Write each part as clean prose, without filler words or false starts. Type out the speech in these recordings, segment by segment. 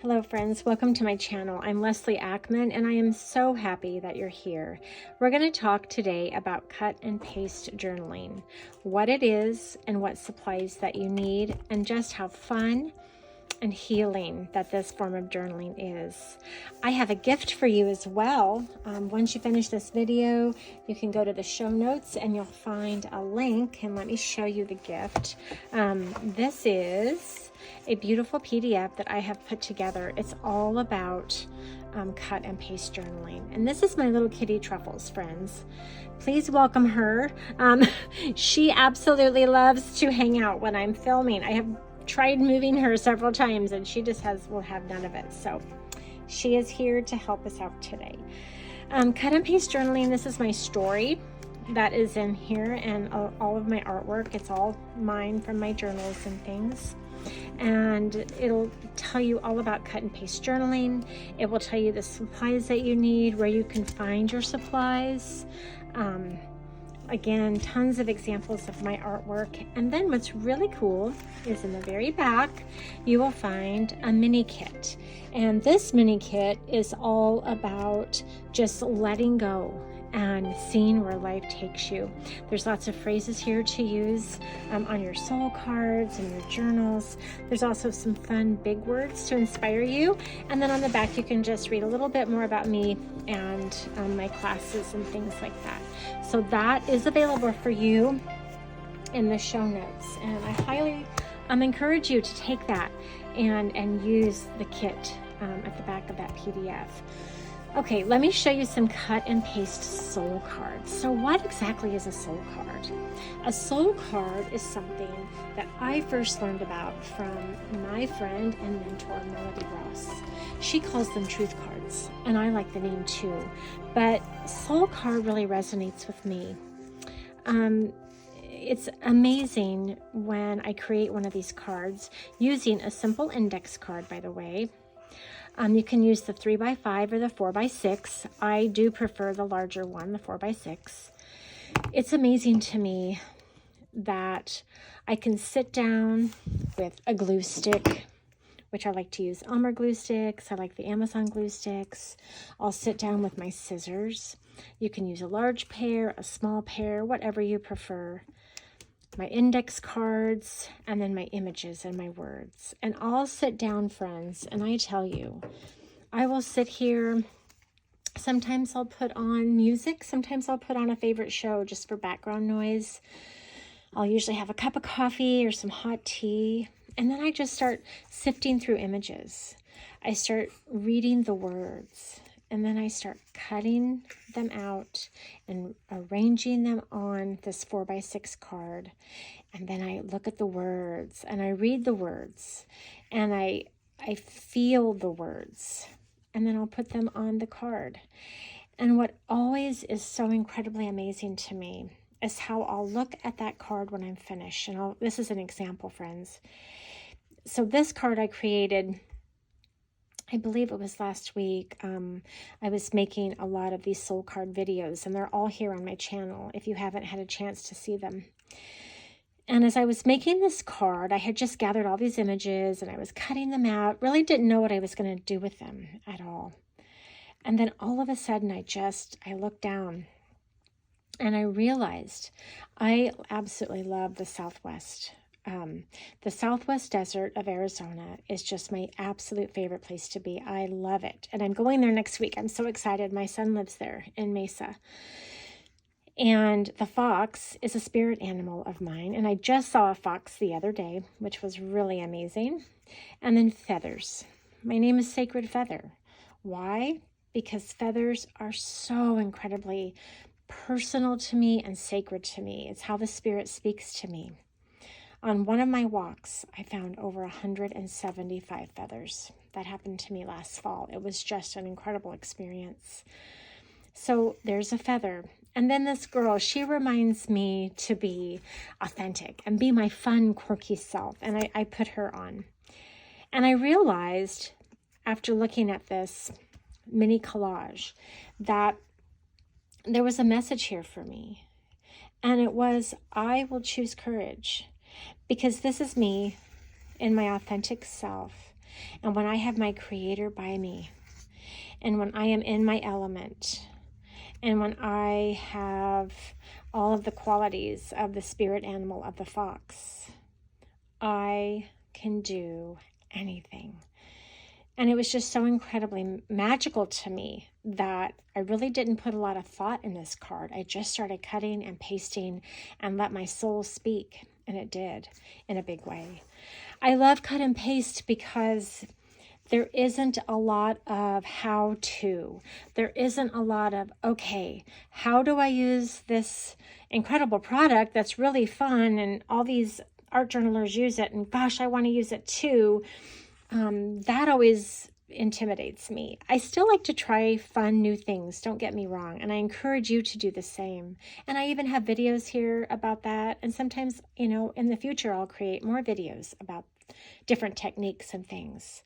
Hello friends, welcome to my channel. I'm Leslie Ackman and I am so happy that you're here. We're going to talk today about cut and paste journaling, what it is and what supplies that you need, and just how fun and healing that this form of journaling is. I have a gift for you as well. Once you finish this video, you can go to the show notes and you'll find a link, and let me show you the gift. This is a beautiful PDF that I have put together. It's all about cut and paste journaling. And this is my little kitty Truffles, friends. Please welcome her. She absolutely loves to hang out when I'm filming. I have tried moving her several times and she just will have none of it. So she is here to help us out today. Cut and paste journaling, this is my story that is in here, and all of my artwork. It's all mine from my journals and things. And it'll tell you all about cut and paste journaling. It will tell you the supplies that you need, where you can find your supplies. Again, tons of examples of my artwork. And then what's really cool is in the very back, you will find a mini kit. And this mini kit is all about just letting go and seeing where life takes you. There's lots of phrases here to use on your soul cards and your journals. There's also some fun big words to inspire you. And then on the back, you can just read a little bit more about me and my classes and things like that. So that is available for you in the show notes. And I highly encourage you to take that and use the kit at the back of that PDF. Okay, let me show you some cut and paste soul cards. So what exactly is a soul card? A soul card is something that I first learned about from my friend and mentor, Melody Ross. She calls them truth cards, and I like the name too. But soul card really resonates with me. It's amazing when I create one of these cards using a simple index card, by the way. You can use the 3x5 or the 4x6. I do prefer the larger one, the 4x6. It's amazing to me that I can sit down with a glue stick, which I like to use Elmer glue sticks. I like the Amazon glue sticks. I'll sit down with my scissors. You can use a large pair, a small pair, whatever you prefer. My index cards, and then my images and my words. And I'll sit down, friends, and I tell you, I will sit here. Sometimes I'll put on music. Sometimes I'll put on a favorite show just for background noise. I'll usually have a cup of coffee or some hot tea. And then I just start sifting through images. I start reading the words. And then I start cutting them out and arranging them on this 4x6 card. And then I look at the words and I read the words and I feel the words. And then I'll put them on the card. And what always is so incredibly amazing to me is how I'll look at that card when I'm finished. And this is an example, friends. So this card I created, I believe it was last week. I was making a lot of these soul card videos, and they're all here on my channel if you haven't had a chance to see them. And as I was making this card, I had just gathered all these images and I was cutting them out, really didn't know what I was going to do with them at all. And then all of a sudden I looked down and I realized I absolutely love the Southwest. The Southwest desert of Arizona is just my absolute favorite place to be. I love it. And I'm going there next week. I'm so excited. My son lives there in Mesa. And the fox is a spirit animal of mine. And I just saw a fox the other day, which was really amazing. And then feathers. My name is Sacred Feather. Why? Because feathers are so incredibly personal to me and sacred to me. It's how the spirit speaks to me. On one of my walks, I found over 175 feathers. That happened to me last fall. It was just an incredible experience. So there's a feather. And then this girl, she reminds me to be authentic and be my fun, quirky self. And I put her on. And I realized after looking at this mini collage that there was a message here for me. And it was, I will choose courage. Because this is me in my authentic self. And when I have my Creator by me, and when I am in my element, and when I have all of the qualities of the spirit animal of the fox, I can do anything. And it was just so incredibly magical to me that I really didn't put a lot of thought in this card. I just started cutting and pasting and let my soul speak, and it did in a big way. I love cut and paste because there isn't a lot of how to. There isn't a lot of, okay, how do I use this incredible product that's really fun and all these art journalers use it and gosh, I want to use it too. That always intimidates me. I still like to try fun new things, don't get me wrong, and I encourage you to do the same. And I even have videos here about that, and sometimes, you know, in the future I'll create more videos about different techniques and things.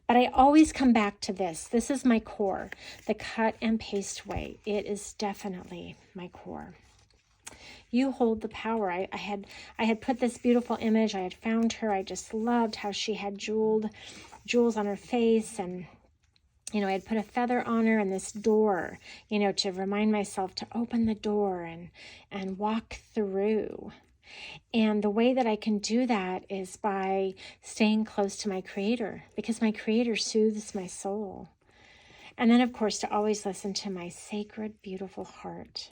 But I always come back to this. This is my core, the cut and paste way. It is definitely my core. You hold the power. I had put this beautiful image. I had found her. I just loved how she had jewels on her face, and you know, I had put a feather on her and this door, you know, to remind myself to open the door and walk through. And the way that I can do that is by staying close to my Creator, because my Creator soothes my soul. And then, of course, to always listen to my sacred, beautiful heart.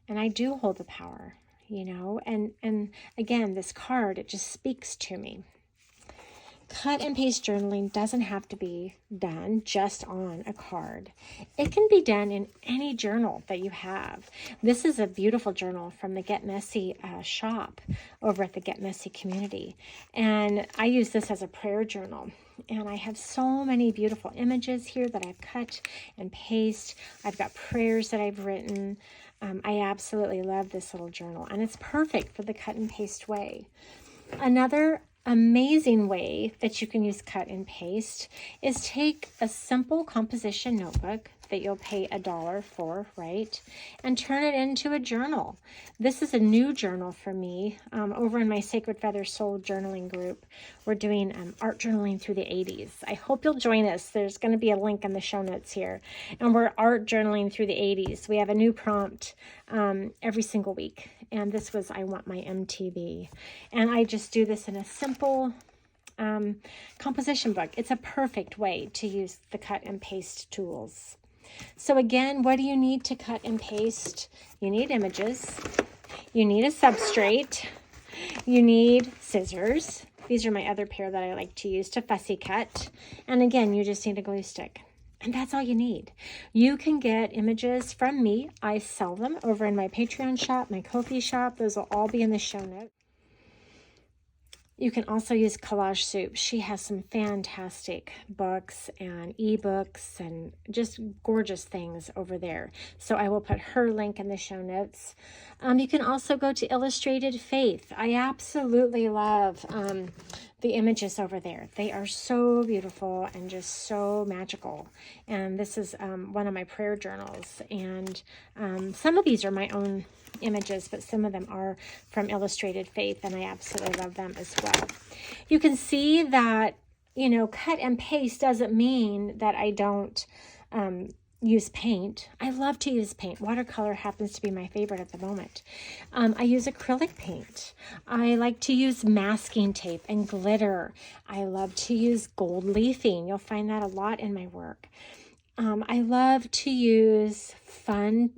And I do hold the power, you know, and again, this card, it just speaks to me. Cut and paste journaling doesn't have to be done just on a card. It can be done in any journal that you have. This is a beautiful journal from the Get Messy shop over at the Get Messy community. And I use this as a prayer journal. And I have so many beautiful images here that I've cut and paste. I've got prayers that I've written. I absolutely love this little journal, and it's perfect for the cut and paste way. Another amazing way that you can use cut and paste is take a simple composition notebook that you'll pay $1 for, right? And turn it into a journal. This is a new journal for me. Over in my Sacred Feather Soul journaling group, we're doing art journaling through the 80s. I hope you'll join us. There's going to be a link in the show notes here. And we're art journaling through the 80s. We have a new prompt every single week. And this was, I want my MTV. And I just do this in a simple composition book. It's a perfect way to use the cut and paste tools. So again, what do you need to cut and paste? You need images. You need a substrate. You need scissors. These are my other pair that I like to use to fussy cut. And again, you just need a glue stick. And that's all you need. You can get images from me. I sell them over in my Patreon shop, my Ko-fi shop. Those will all be in the show notes. You can also use Collage Soup. She has some fantastic books and ebooks and just gorgeous things over there. So I will put her link in the show notes. You can also go to Illustrated Faith. I absolutely love the images over there. They are so beautiful and just so magical. And this is one of my prayer journals. And some of these are my own images, but some of them are from Illustrated Faith, and I absolutely love them as well. You can see that, you know, cut and paste doesn't mean that I don't use paint. I love to use paint. Watercolor happens to be my favorite at the moment. I use acrylic paint. I like to use masking tape and glitter. I love to use gold leafing. You'll find that a lot in my work. I love to use fun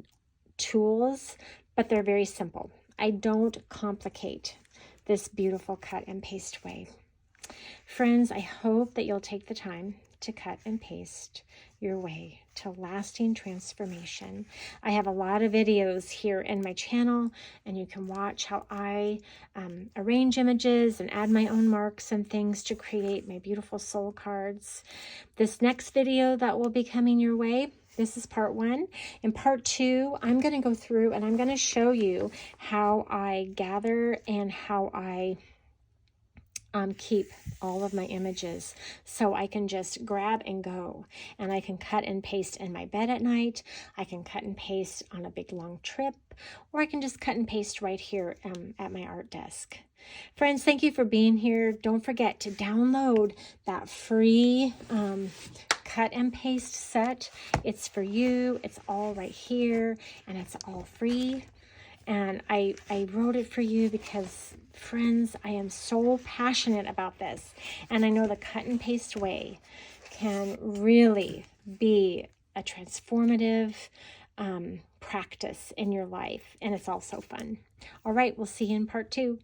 tools, but they're very simple. I don't complicate this beautiful cut and paste way. Friends, I hope that you'll take the time to cut and paste your way to lasting transformation. I have a lot of videos here in my channel, and you can watch how I arrange images and add my own marks and things to create my beautiful soul cards. This next video that will be coming your way, this is part 1. In part 2, I'm going to go through and I'm going to show you how I gather and how I keep all of my images, so I can just grab and go, and I can cut and paste in my bed at night. I can cut and paste on a big long trip, or I can just cut and paste right here at my art desk. Friends, thank you for being here. Don't forget to download that free cut and paste set. It's for you. It's all right here, and it's all free. And I wrote it for you because, friends, I am so passionate about this. And I know the cut and paste way can really be a transformative practice in your life. And it's also fun. All right, we'll see you in part 2.